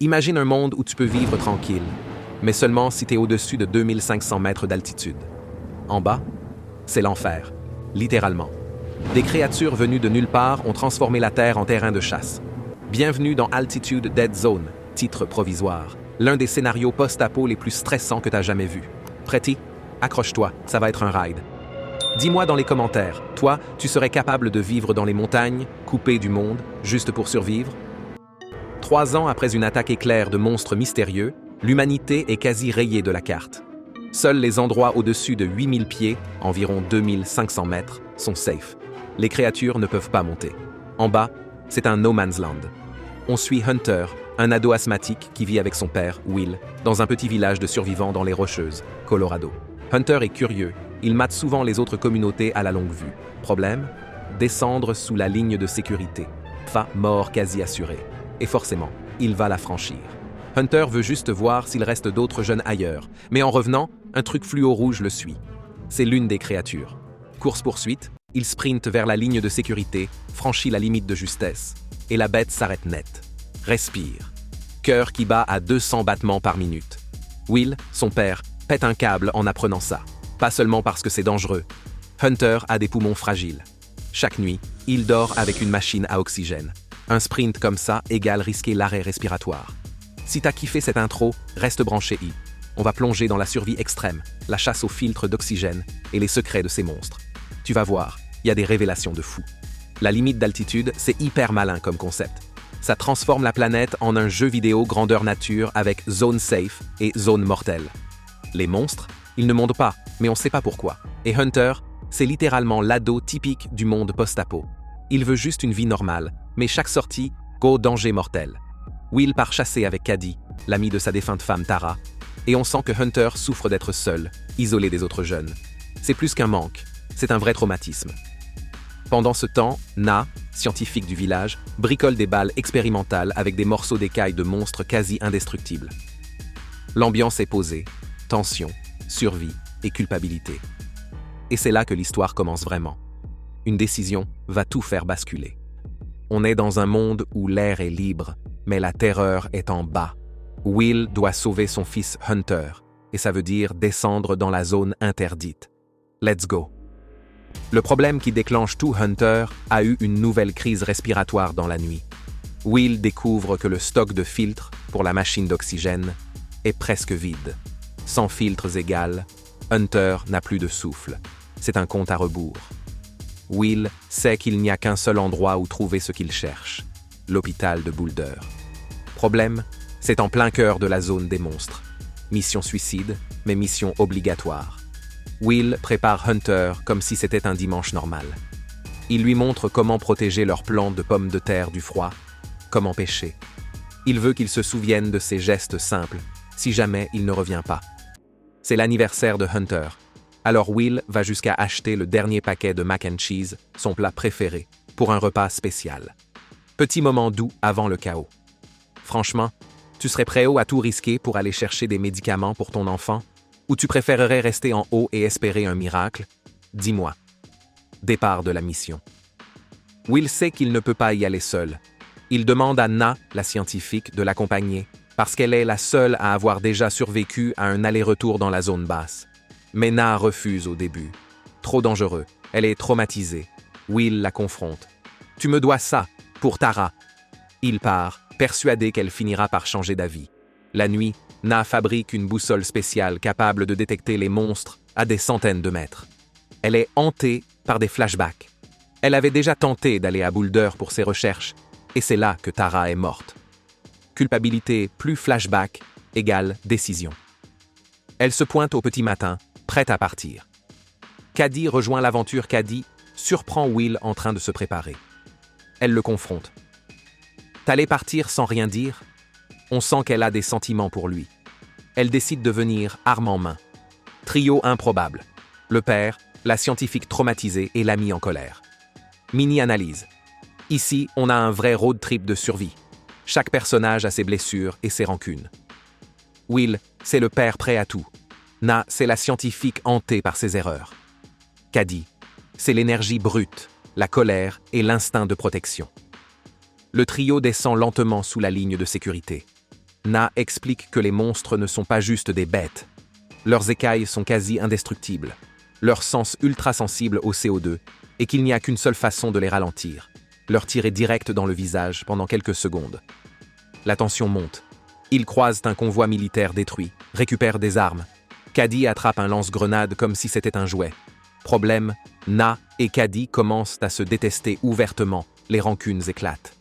Imagine un monde où tu peux vivre tranquille, mais seulement si tu es au-dessus de 2500 mètres d'altitude. En bas, c'est l'enfer, littéralement. Des créatures venues de nulle part ont transformé la Terre en terrain de chasse. Bienvenue dans Altitude Dead Zone, titre provisoire, l'un des scénarios post-apo les plus stressants que tu as jamais vus. Prêté? Accroche-toi, ça va être un ride. Dis-moi dans les commentaires, toi, tu serais capable de vivre dans les montagnes, coupé du monde, juste pour survivre? 3 ans après une attaque éclair de monstres mystérieux, l'humanité est quasi rayée de la carte. Seuls les endroits au-dessus de 8000 pieds, environ 2500 mètres, sont safe. Les créatures ne peuvent pas monter. En bas, c'est un no man's land. On suit Hunter, un ado asthmatique qui vit avec son père, Will, dans un petit village de survivants dans les Rocheuses, Colorado. Hunter est curieux, il mate souvent les autres communautés à la longue vue. Problème? Descendre sous la ligne de sécurité. Mort quasi assurée. Et forcément, il va la franchir. Hunter veut juste voir s'il reste d'autres jeunes ailleurs, mais en revenant, un truc fluo rouge le suit. C'est l'une des créatures. Course-poursuite, il sprinte vers la ligne de sécurité, franchit la limite de justesse, et la bête s'arrête net. Respire. Cœur qui bat à 200 battements par minute. Will, son père, pète un câble en apprenant ça. Pas seulement parce que c'est dangereux. Hunter a des poumons fragiles. Chaque nuit, il dort avec une machine à oxygène. Un sprint comme ça égale risquer l'arrêt respiratoire. Si t'as kiffé cette intro, reste branché y. On va plonger dans la survie extrême, la chasse aux filtres d'oxygène et les secrets de ces monstres. Tu vas voir, il y a des révélations de fou. La limite d'altitude, c'est hyper malin comme concept. Ça transforme la planète en un jeu vidéo grandeur nature avec zone safe et zone mortelle. Les monstres, ils ne montent pas, mais on sait pas pourquoi. Et Hunter, c'est littéralement l'ado typique du monde post-apo. Il veut juste une vie normale, mais chaque sortie, go danger mortel. Will part chasser avec Caddy, l'ami de sa défunte femme Tara, et on sent que Hunter souffre d'être seul, isolé des autres jeunes. C'est plus qu'un manque, c'est un vrai traumatisme. Pendant ce temps, Na, scientifique du village, bricole des balles expérimentales avec des morceaux d'écailles de monstres quasi indestructibles. L'ambiance est posée, tension, survie et culpabilité. Et c'est là que l'histoire commence vraiment. Une décision va tout faire basculer. On est dans un monde où l'air est libre, mais la terreur est en bas. Will doit sauver son fils Hunter, et ça veut dire descendre dans la zone interdite. Let's go. Le problème qui déclenche tout Hunter a eu une nouvelle crise respiratoire dans la nuit. Will découvre que le stock de filtres pour la machine d'oxygène est presque vide. Sans filtres égales, Hunter n'a plus de souffle. C'est un compte à rebours. Will sait qu'il n'y a qu'un seul endroit où trouver ce qu'il cherche, l'hôpital de Boulder. Problème, c'est en plein cœur de la zone des monstres. Mission suicide, mais mission obligatoire. Will prépare Hunter comme si c'était un dimanche normal. Il lui montre comment protéger leurs plants de pommes de terre du froid, comment pêcher. Il veut qu'il se souvienne de ces gestes simples, si jamais il ne revient pas. C'est l'anniversaire de Hunter. Alors Will va jusqu'à acheter le dernier paquet de mac and cheese, son plat préféré, pour un repas spécial. Petit moment doux avant le chaos. Franchement, tu serais prêt à tout risquer pour aller chercher des médicaments pour ton enfant? Ou tu préférerais rester en haut et espérer un miracle? Dis-moi. Départ de la mission. Will sait qu'il ne peut pas y aller seul. Il demande à Na, la scientifique, de l'accompagner, parce qu'elle est la seule à avoir déjà survécu à un aller-retour dans la zone basse. Mais Na refuse au début. Trop dangereux, elle est traumatisée. Will la confronte. « Tu me dois ça, pour Tara. » Il part, persuadé qu'elle finira par changer d'avis. La nuit, Na fabrique une boussole spéciale capable de détecter les monstres à des centaines de mètres. Elle est hantée par des flashbacks. Elle avait déjà tenté d'aller à Boulder pour ses recherches, et c'est là que Tara est morte. Culpabilité plus flashback égale décision. Elle se pointe au petit matin, prête à partir. Caddy rejoint l'aventure. Caddy surprend Will en train de se préparer. Elle le confronte. « T'allais partir sans rien dire ?» On sent qu'elle a des sentiments pour lui. Elle décide de venir arme en main. Trio improbable. Le père, la scientifique traumatisée et l'ami en colère. Mini-analyse. Ici, on a un vrai road trip de survie. Chaque personnage a ses blessures et ses rancunes. Will, c'est le père prêt à tout. Na, c'est la scientifique hantée par ses erreurs. Caddy, c'est l'énergie brute, la colère et l'instinct de protection. Le trio descend lentement sous la ligne de sécurité. Na explique que les monstres ne sont pas juste des bêtes. Leurs écailles sont quasi indestructibles, leur sens ultra-sensible au CO2, et qu'il n'y a qu'une seule façon de les ralentir, leur tirer direct dans le visage pendant quelques secondes. La tension monte. Ils croisent un convoi militaire détruit, récupèrent des armes. Caddy attrape un lance-grenade comme si c'était un jouet. Problème, Na et Caddy commencent à se détester ouvertement, les rancunes éclatent.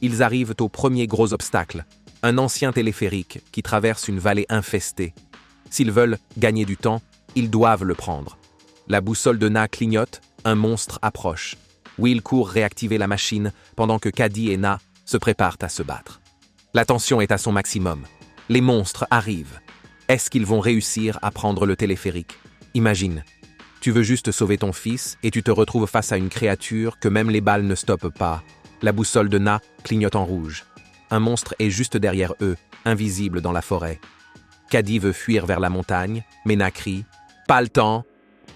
Ils arrivent au premier gros obstacle, un ancien téléphérique qui traverse une vallée infestée. S'ils veulent gagner du temps, ils doivent le prendre. La boussole de Na clignote, un monstre approche. Will court réactiver la machine pendant que Caddy et Na se préparent à se battre. La tension est à son maximum. Les monstres arrivent. Est-ce qu'ils vont réussir à prendre le téléphérique? Imagine, tu veux juste sauver ton fils et tu te retrouves face à une créature que même les balles ne stoppent pas. La boussole de Na clignote en rouge. Un monstre est juste derrière eux, invisible dans la forêt. Caddy veut fuir vers la montagne, mais Na crie « Pas le temps !»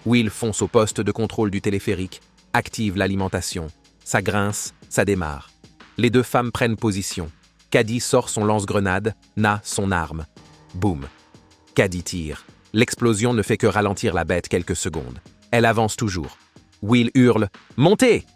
Will fonce au poste de contrôle du téléphérique, active l'alimentation. Ça grince, ça démarre. Les deux femmes prennent position. Caddy sort son lance-grenade, Na son arme. Boum. Caddy tire. L'explosion ne fait que ralentir la bête quelques secondes. Elle avance toujours. Will hurle « Montez !»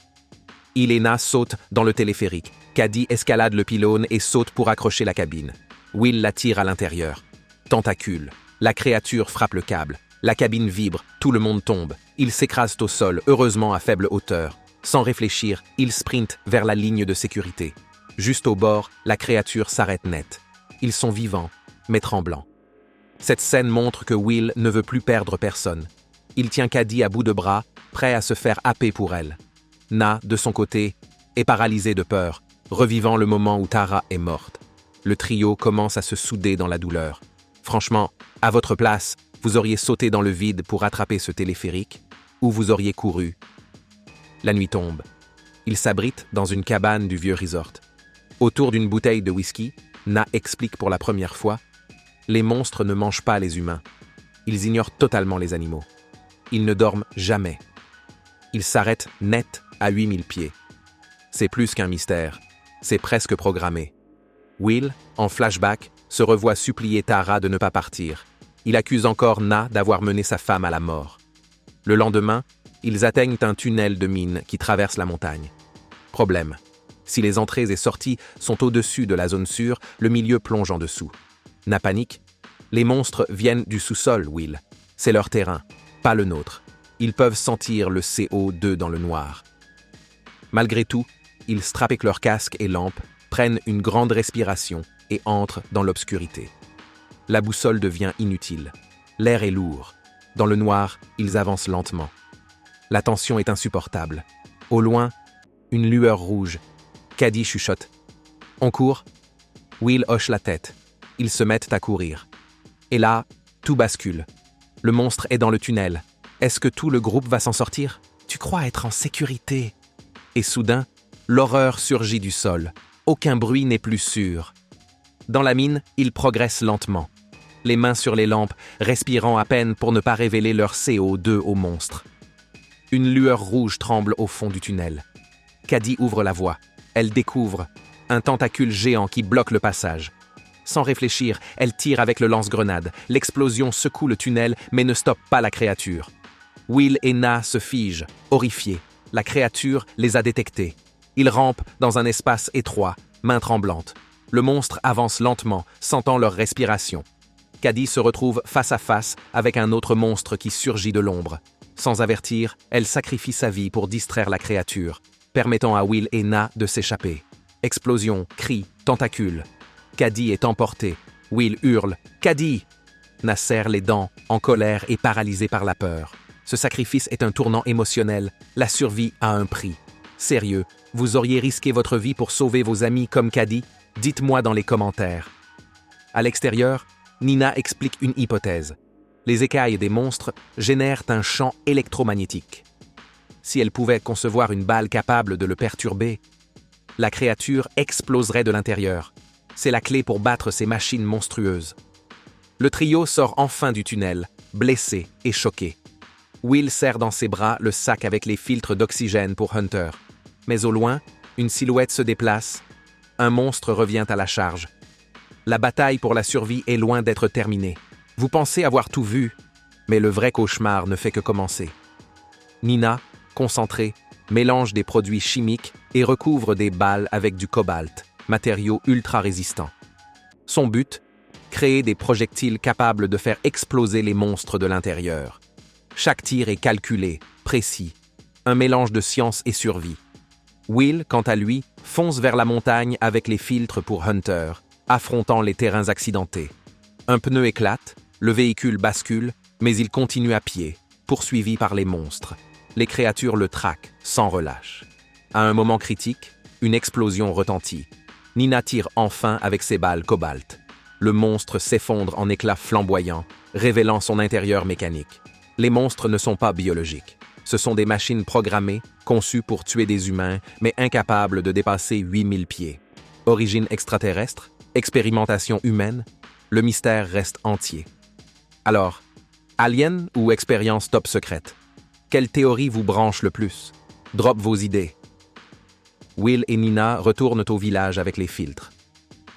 Il et Na sautent dans le téléphérique. Caddy escalade le pylône et saute pour accrocher la cabine. Will la tire à l'intérieur. Tentacule. La créature frappe le câble. La cabine vibre, tout le monde tombe. Ils s'écrasent au sol, heureusement à faible hauteur. Sans réfléchir, ils sprintent vers la ligne de sécurité. Juste au bord, la créature s'arrête net. Ils sont vivants, mais tremblants. Cette scène montre que Will ne veut plus perdre personne. Il tient Caddy à bout de bras, prêt à se faire happer pour elle. Na, de son côté, est paralysé de peur, revivant le moment où Tara est morte. Le trio commence à se souder dans la douleur. Franchement, à votre place, vous auriez sauté dans le vide pour attraper ce téléphérique, ou vous auriez couru. La nuit tombe. Ils s'abritent dans une cabane du vieux resort. Autour d'une bouteille de whisky, Na explique pour la première fois « Les monstres ne mangent pas les humains. Ils ignorent totalement les animaux. Ils ne dorment jamais. Ils s'arrêtent net à 8000 pieds. C'est plus qu'un mystère. C'est presque programmé. » Will, en flashback, se revoit supplier Tara de ne pas partir. Il accuse encore Na d'avoir mené sa femme à la mort. Le lendemain, ils atteignent un tunnel de mine qui traverse la montagne. Problème. Si les entrées et sorties sont au-dessus de la zone sûre, le milieu plonge en dessous. Na panique. Les monstres viennent du sous-sol, Will. C'est leur terrain, pas le nôtre. Ils peuvent sentir le CO2 dans le noir. Malgré tout, ils strappent leurs casques et lampes, prennent une grande respiration et entrent dans l'obscurité. La boussole devient inutile. L'air est lourd. Dans le noir, ils avancent lentement. La tension est insupportable. Au loin, une lueur rouge. Caddy chuchote. « On court ?» Will hoche la tête. Ils se mettent à courir. Et là, tout bascule. Le monstre est dans le tunnel. Est-ce que tout le groupe va s'en sortir? Tu crois être en sécurité? Et soudain, l'horreur surgit du sol. Aucun bruit n'est plus sûr. Dans la mine, ils progressent lentement. Les mains sur les lampes, respirant à peine pour ne pas révéler leur CO2 au monstre. Une lueur rouge tremble au fond du tunnel. Caddy ouvre la voie. Elle découvre un tentacule géant qui bloque le passage. Sans réfléchir, elle tire avec le lance-grenade. L'explosion secoue le tunnel, mais ne stoppe pas la créature. Will et Na se figent, horrifiés. La créature les a détectés. Ils rampent dans un espace étroit, mains tremblantes. Le monstre avance lentement, sentant leur respiration. Caddy se retrouve face à face avec un autre monstre qui surgit de l'ombre. Sans avertir, elle sacrifie sa vie pour distraire la créature, permettant à Will et Na de s'échapper. Explosion, cris, tentacules. Caddy est emporté. Will hurle « Caddy !» Na serre les dents, en colère et paralysé par la peur. Ce sacrifice est un tournant émotionnel. La survie a un prix. Sérieux, vous auriez risqué votre vie pour sauver vos amis comme Caddy? Dites-moi dans les commentaires. À l'extérieur, Nina explique une hypothèse. Les écailles des monstres génèrent un champ électromagnétique. Si elle pouvait concevoir une balle capable de le perturber, la créature exploserait de l'intérieur. C'est la clé pour battre ces machines monstrueuses. Le trio sort enfin du tunnel, blessé et choqué. Will serre dans ses bras le sac avec les filtres d'oxygène pour Hunter. Mais au loin, une silhouette se déplace. Un monstre revient à la charge. La bataille pour la survie est loin d'être terminée. Vous pensez avoir tout vu, mais le vrai cauchemar ne fait que commencer. Nina, concentrée, mélange des produits chimiques et recouvre des balles avec du cobalt, matériau ultra résistant. Son but? Créer des projectiles capables de faire exploser les monstres de l'intérieur. Chaque tir est calculé, précis, un mélange de science et survie. Will, quant à lui, fonce vers la montagne avec les filtres pour Hunter, affrontant les terrains accidentés. Un pneu éclate, le véhicule bascule, mais il continue à pied, poursuivi par les monstres. Les créatures le traquent, sans relâche. À un moment critique, une explosion retentit. Nina tire enfin avec ses balles cobalt. Le monstre s'effondre en éclats flamboyants, révélant son intérieur mécanique. Les monstres ne sont pas biologiques. Ce sont des machines programmées, conçues pour tuer des humains, mais incapables de dépasser 8000 pieds. Origine extraterrestre? Expérimentation humaine? Le mystère reste entier. Alors, alien ou expérience top secrète? Quelle théorie vous branche le plus? Drop vos idées. Will et Nina retournent au village avec les filtres.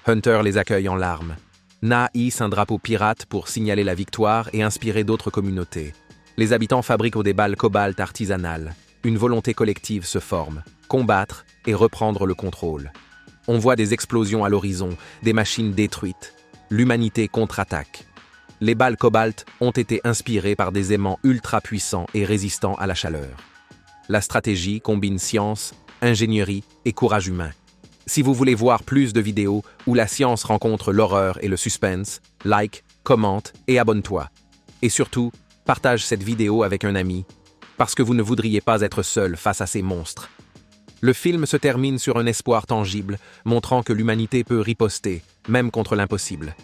Hunter les accueille en larmes. Na hisse un drapeau pirate pour signaler la victoire et inspirer d'autres communautés. Les habitants fabriquent des balles cobalt artisanales. Une volonté collective se forme. Combattre et reprendre le contrôle. On voit des explosions à l'horizon, des machines détruites. L'humanité contre-attaque. Les balles cobalt ont été inspirées par des aimants ultra puissants et résistants à la chaleur. La stratégie combine science, ingénierie et courage humain. Si vous voulez voir plus de vidéos où la science rencontre l'horreur et le suspense, like, commente et abonne-toi. Et surtout, partage cette vidéo avec un ami, parce que vous ne voudriez pas être seul face à ces monstres. Le film se termine sur un espoir tangible, montrant que l'humanité peut riposter, même contre l'impossible.